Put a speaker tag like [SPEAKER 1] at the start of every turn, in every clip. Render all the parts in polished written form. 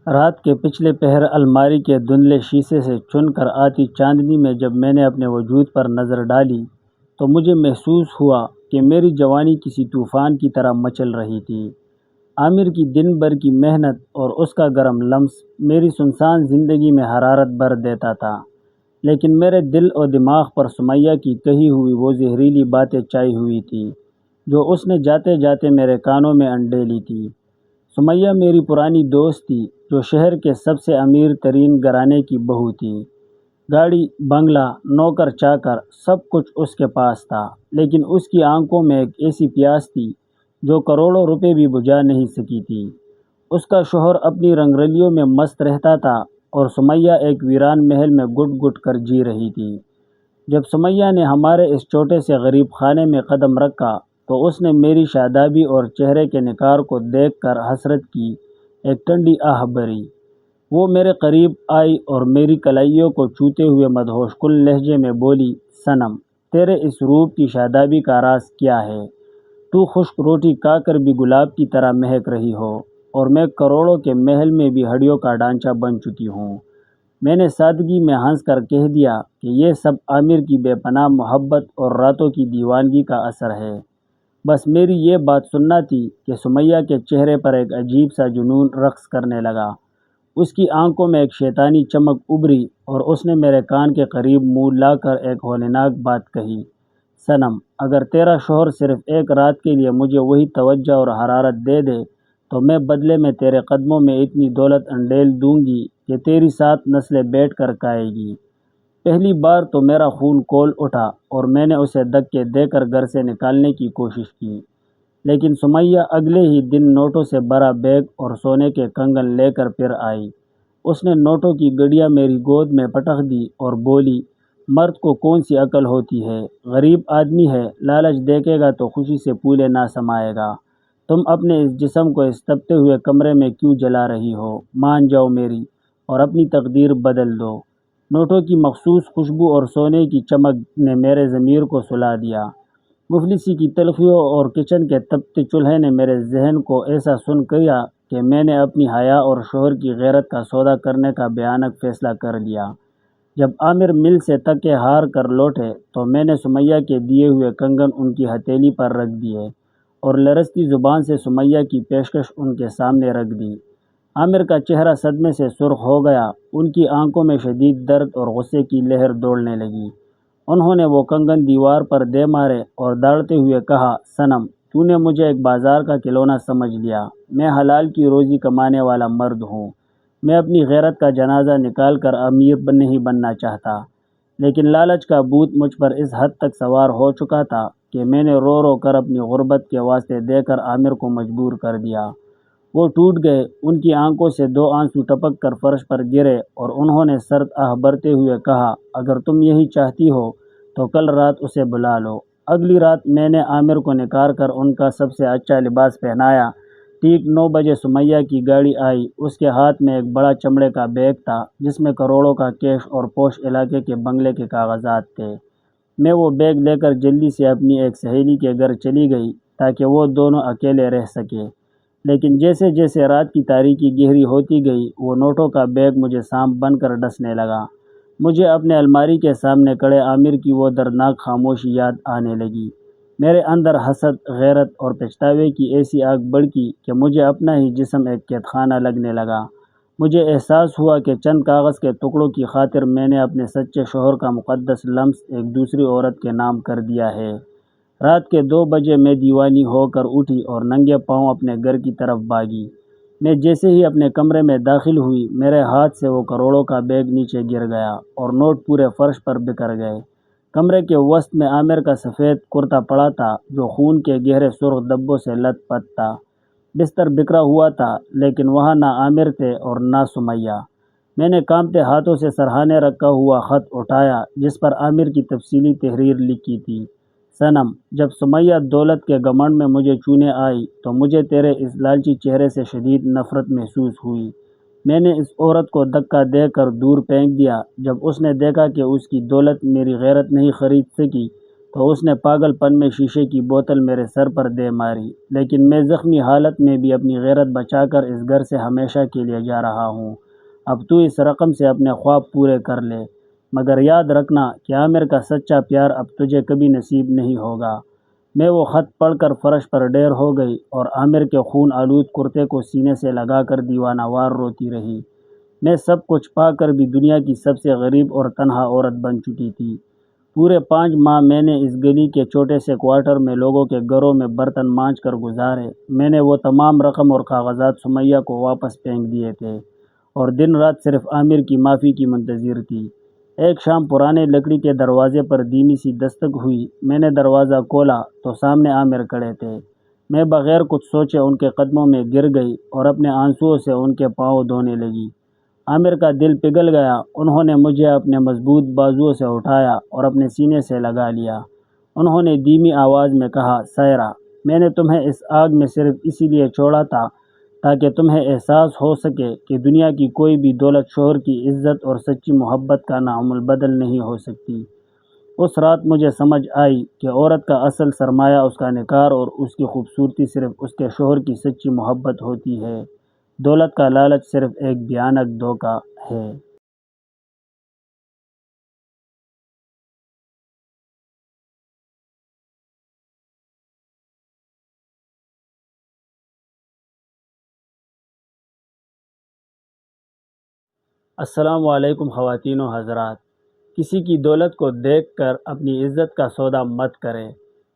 [SPEAKER 1] رات کے پچھلے پہر الماری کے دھندلے شیشے سے چن کر آتی چاندنی میں جب میں نے اپنے وجود پر نظر ڈالی تو مجھے محسوس ہوا کہ میری جوانی کسی طوفان کی طرح مچل رہی تھی۔ عامر کی دن بھر کی محنت اور اس کا گرم لمس میری سنسان زندگی میں حرارت بھر دیتا تھا، لیکن میرے دل و دماغ پر سمیہ کی کہی ہوئی وہ زہریلی باتیں چھائی ہوئی تھی جو اس نے جاتے جاتے میرے کانوں میں انڈیلی تھی۔ سمیہ میری پرانی دوست تھی جو شہر کے سب سے امیر ترین گھرانے کی بہو تھی۔ گاڑی، بنگلہ، نوکر چاکر، سب کچھ اس کے پاس تھا، لیکن اس کی آنکھوں میں ایک ایسی پیاس تھی جو کروڑوں روپے بھی بجھا نہیں سکی تھی۔ اس کا شوہر اپنی رنگرلیوں میں مست رہتا تھا اور سمیہ ایک ویران محل میں گٹ گٹ کر جی رہی تھی۔ جب سمیہ نے ہمارے اس چھوٹے سے غریب خانے میں قدم رکھا تو اس نے میری شادابی اور چہرے کے نکھار کو دیکھ کر حسرت کی ایک ٹھنڈی آہ بھری۔ وہ میرے قریب آئی اور میری کلائیوں کو چھوتے ہوئے مدہوش کن لہجے میں بولی، صنم، تیرے اس روپ کی شادابی کا راز کیا ہے؟ تو خشک روٹی کھا کر بھی گلاب کی طرح مہک رہی ہو اور میں کروڑوں کے محل میں بھی ہڈیوں کا ڈھانچہ بن چکی ہوں۔ میں نے سادگی میں ہنس کر کہہ دیا کہ یہ سب عامر کی بے پناہ محبت اور راتوں کی دیوانگی کا اثر ہے۔ بس میری یہ بات سننا تھی کہ سمیہ کے چہرے پر ایک عجیب سا جنون رقص کرنے لگا۔ اس کی آنکھوں میں ایک شیطانی چمک ابھری اور اس نے میرے کان کے قریب منہ لا کر ایک ہولناک بات کہی، صنم، اگر تیرا شوہر صرف ایک رات کے لیے مجھے وہی توجہ اور حرارت دے دے تو میں بدلے میں تیرے قدموں میں اتنی دولت انڈیل دوں گی کہ تیری 7 نسلیں بیٹھ کر کھائے گی۔ پہلی بار تو میرا خون کھول اٹھا اور میں نے اسے دھکے دے کر گھر سے نکالنے کی کوشش کی، لیکن سمیہ اگلے ہی دن نوٹوں سے بھرا بیگ اور سونے کے کنگن لے کر پھر آئی۔ اس نے نوٹوں کی گڑیا میری گود میں پٹخ دی اور بولی، مرد کو کون سی عقل ہوتی ہے؟ غریب آدمی ہے، لالچ دیکھے گا تو خوشی سے پھولے نہ سمائے گا۔ تم اپنے اس جسم کو اس تپتے ہوئے کمرے میں کیوں جلا رہی ہو؟ مان جاؤ میری اور اپنی تقدیر بدل دو۔ نوٹوں کی مخصوص خوشبو اور سونے کی چمک نے میرے ضمیر کو سلا دیا۔ مفلسی کی تلخیوں اور کچن کے تپتے چولہے نے میرے ذہن کو ایسا سن کیا کہ میں نے اپنی حیا اور شوہر کی غیرت کا سودا کرنے کا بھیانک فیصلہ کر لیا۔ جب عامر مل سے تھکے ہار کر لوٹے تو میں نے سمیہ کے دیے ہوئے کنگن ان کی ہتھیلی پر رکھ دیے اور لرزتی زبان سے سمیہ کی پیشکش ان کے سامنے رکھ دی۔ عامر کا چہرہ صدمے سے سرخ ہو گیا، ان کی آنکھوں میں شدید درد اور غصے کی لہر دوڑنے لگی۔ انہوں نے وہ کنگن دیوار پر دے مارے اور داڑتے ہوئے کہا، صنم، تو نے مجھے ایک بازار کا کھلونا سمجھ لیا۔ میں حلال کی روزی کمانے والا مرد ہوں۔ میں اپنی غیرت کا جنازہ نکال کر امیر نہیں بننا چاہتا، لیکن لالچ کا بھوت مجھ پر اس حد تک سوار ہو چکا تھا کہ میں نے رو رو کر اپنی غربت کے واسطے دے کر عامر کو مجبور کر دیا۔ وہ ٹوٹ گئے، ان کی آنکھوں سے 2 آنسو ٹپک کر فرش پر گرے اور انہوں نے سرد آہ بھرتے ہوئے کہا، اگر تم یہی چاہتی ہو تو کل رات اسے بلا لو۔ اگلی رات میں نے عامر کو نکال کر ان کا سب سے اچھا لباس پہنایا۔ ٹھیک 9 بجے سمیہ کی گاڑی آئی۔ اس کے ہاتھ میں ایک بڑا چمڑے کا بیگ تھا جس میں کروڑوں کا کیش اور پوش علاقے کے بنگلے کے کاغذات تھے۔ میں وہ بیگ لے کر جلدی سے اپنی ایک سہیلی کے گھر چلی گئی تاکہ وہ دونوں اکیلے رہ سکیں، لیکن جیسے جیسے رات کی تاریکی گہری ہوتی گئی وہ نوٹوں کا بیگ مجھے سانپ بن کر ڈسنے لگا۔ مجھے اپنے الماری کے سامنے کھڑے عامر کی وہ دردناک خاموشی یاد آنے لگی۔ میرے اندر حسد، غیرت اور پچھتاوے کی ایسی آگ بھڑکی کہ مجھے اپنا ہی جسم ایک قید خانہ لگنے لگا۔ مجھے احساس ہوا کہ چند کاغذ کے ٹکڑوں کی خاطر میں نے اپنے سچے شوہر کا مقدس لمس ایک دوسری عورت کے نام کر دیا ہے۔ رات کے 2 بجے میں دیوانی ہو کر اٹھی اور ننگے پاؤں اپنے گھر کی طرف بھاگی۔ میں جیسے ہی اپنے کمرے میں داخل ہوئی میرے ہاتھ سے وہ کروڑوں کا بیگ نیچے گر گیا اور نوٹ پورے فرش پر بکھر گئے۔ کمرے کے وسط میں عامر کا سفید کرتا پڑا تھا جو خون کے گہرے سرخ دھبوں سے لت پت تھا۔ بستر بکھرا ہوا تھا لیکن وہاں نہ عامر تھے اور نہ سمیہ۔ میں نے کانپتے ہاتھوں سے سرہانے رکھا ہوا خط اٹھایا جس پر عامر کی تفصیلی تحریر لکھی تھی، صنم، جب سمیہ دولت کے گھمنڈ میں مجھے چھونے آئی تو مجھے تیرے اس لالچی چہرے سے شدید نفرت محسوس ہوئی۔ میں نے اس عورت کو دھکا دے کر دور پھینک دیا۔ جب اس نے دیکھا کہ اس کی دولت میری غیرت نہیں خرید سکی تو اس نے پاگل پن میں شیشے کی بوتل میرے سر پر دے ماری، لیکن میں زخمی حالت میں بھی اپنی غیرت بچا کر اس گھر سے ہمیشہ کے لیے جا رہا ہوں۔ اب تو اس رقم سے اپنے خواب پورے کر لے، مگر یاد رکھنا کہ عامر کا سچا پیار اب تجھے کبھی نصیب نہیں ہوگا۔ میں وہ خط پڑھ کر فرش پر ڈیر ہو گئی اور عامر کے خون آلود کرتے کو سینے سے لگا کر دیوانہ وار روتی رہی۔ میں سب کچھ پا کر بھی دنیا کی سب سے غریب اور تنہا عورت بن چکی تھی۔ پورے 5 ماہ میں نے اس گلی کے چھوٹے سے کوارٹر میں لوگوں کے گھروں میں برتن مانجھ کر گزارے۔ میں نے وہ تمام رقم اور کاغذات سمیہ کو واپس پھینک دیے تھے اور دن رات صرف عامر کی معافی کی منتظر تھی۔ ایک شام پرانے لکڑی کے دروازے پر دھیمی سی دستک ہوئی۔ میں نے دروازہ کھولا تو سامنے عامر کھڑے تھے۔ میں بغیر کچھ سوچے ان کے قدموں میں گر گئی اور اپنے آنسوؤں سے ان کے پاؤں دھونے لگی۔ عامر کا دل پگھل گیا۔ انہوں نے مجھے اپنے مضبوط بازوؤں سے اٹھایا اور اپنے سینے سے لگا لیا۔ انہوں نے دھیمی آواز میں کہا، سائرہ، میں نے تمہیں اس آگ میں صرف اسی لیے چھوڑا تھا تاکہ تمہیں احساس ہو سکے کہ دنیا کی کوئی بھی دولت شوہر کی عزت اور سچی محبت کا نام البدل نہیں ہو سکتی۔ اس رات مجھے سمجھ آئی کہ عورت کا اصل سرمایہ اس کا نکھار اور اس کی خوبصورتی صرف اس کے شوہر کی سچی محبت ہوتی ہے۔ دولت کا لالچ صرف ایک بھیانک دھوکہ ہے۔ السلام علیکم خواتین و حضرات۔ کسی کی دولت کو دیکھ کر اپنی عزت کا سودا مت کریں۔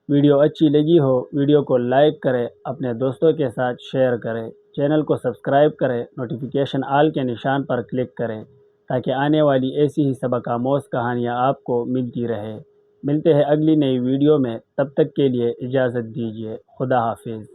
[SPEAKER 1] ویڈیو اچھی لگی ہو ویڈیو کو لائک کریں، اپنے دوستوں کے ساتھ شیئر کریں، چینل کو سبسکرائب کریں، نوٹیفیکیشن آل کے نشان پر کلک کریں تاکہ آنے والی ایسی ہی سبق آموز کہانیاں آپ کو ملتی رہے۔ ملتے ہیں اگلی نئی ویڈیو میں، تب تک کے لیے اجازت دیجیے۔ خدا حافظ۔